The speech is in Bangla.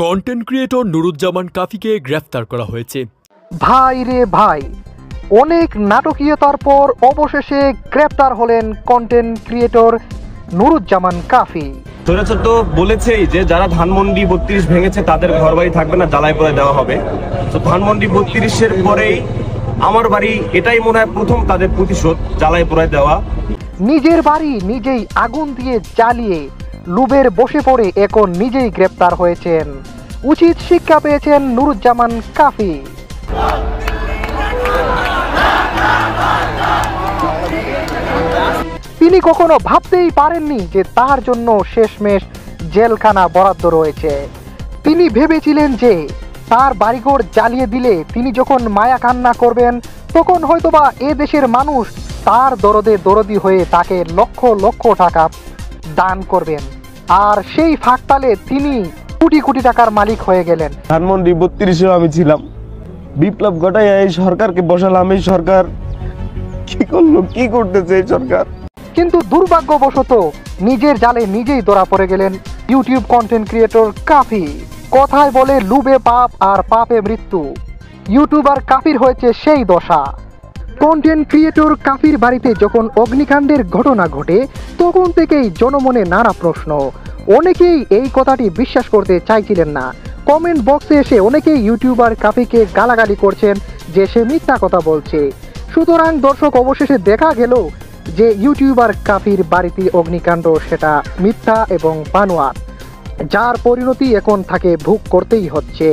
কন্টেন্ট ক্রিয়েটর নুরুজ্জামান কাফিকে গ্রেফতার করা হয়েছে। ভাই রে ভাই, অনেক নাটকীয়তার পর অবশেষে গ্রেফতার হলেন কন্টেন্ট ক্রিয়েটর নুরুজ্জামান কাফি। স্বৈরাচার তো বলেছেই যে যারা ধানমন্ডি 32 ভেঙেছে তাদের ঘর বাড়ি থাকবে না, জ্বালায় পোড়ায় দেওয়া হবে। তো ধানমন্ডি 32-এর পরেই আমার বাড়ি, এটাই মনে হয় প্রথম তাদের প্রতিশোধ, জ্বালায় পোড়ায় দেওয়া। নিজের বাড়ি নিজেই আগুন দিয়ে জ্বালিয়ে লুবের বসে পড়ে এখন নিজেই গ্রেফতার হয়েছেন। উচিত শিক্ষা পেয়েছেন নুরুজ্জামান কাফি। তিনি কখনো ভাবতেই পারেননি যে তার জন্য শেষমেশ জেলখানা বরাদ্দ রয়েছে। তিনি ভেবেছিলেন যে তার বাড়িঘর জ্বালিয়ে দিলে তিনি যখন মায়া কান্না করবেন তখন হয়তোবা এ দেশের মানুষ তার দরদে দরদি হয়ে তাকে লক্ষ লক্ষ টাকা দান করবেন, আর সেই ফাঁকতালে তিনি কোটি কোটি টাকার মালিক হয়ে গেলেন। ধানমন্ডি 32-এও আমি ছিলাম, বিপ্লব ঘটাই এই সরকারকে বসালাম। এই সরকার কি করলো, কি করতেছে এই সরকার? কিন্তু দুর্ভাগ্যবশত নিজের জালে নিজেই ধরা পড়ে গেলেন ইউটিউব কন্টেন্ট ক্রিয়েটর কাফি। কথায় বলে লুবে পাপ আর পাপে মৃত্যু, ইউটিউবার কাফির হয়েছে সেই দশা। কন্টেন্ট ক্রিয়েটর কাফির বাড়িতে যখন অগ্নিকাণ্ডের ঘটনা ঘটে তখন থেকেই জনমনে নানা প্রশ্ন। অনেকেই এই কথাটি বিশ্বাস করতে চাইছিলেন না। কমেন্ট বক্সে এসে অনেকেই ইউটিউবার কাফিকে গালাগালি করছেন যে সে মিথ্যা কথা বলছে। সুতরাং দর্শক, অবশেষে দেখা গেল যে ইউটিউবার কাফির বাড়িতে অগ্নিকাণ্ড সেটা মিথ্যা এবং বানোয়াট, যার পরিণতি এখন তাকে ভোগ করতেই হচ্ছে।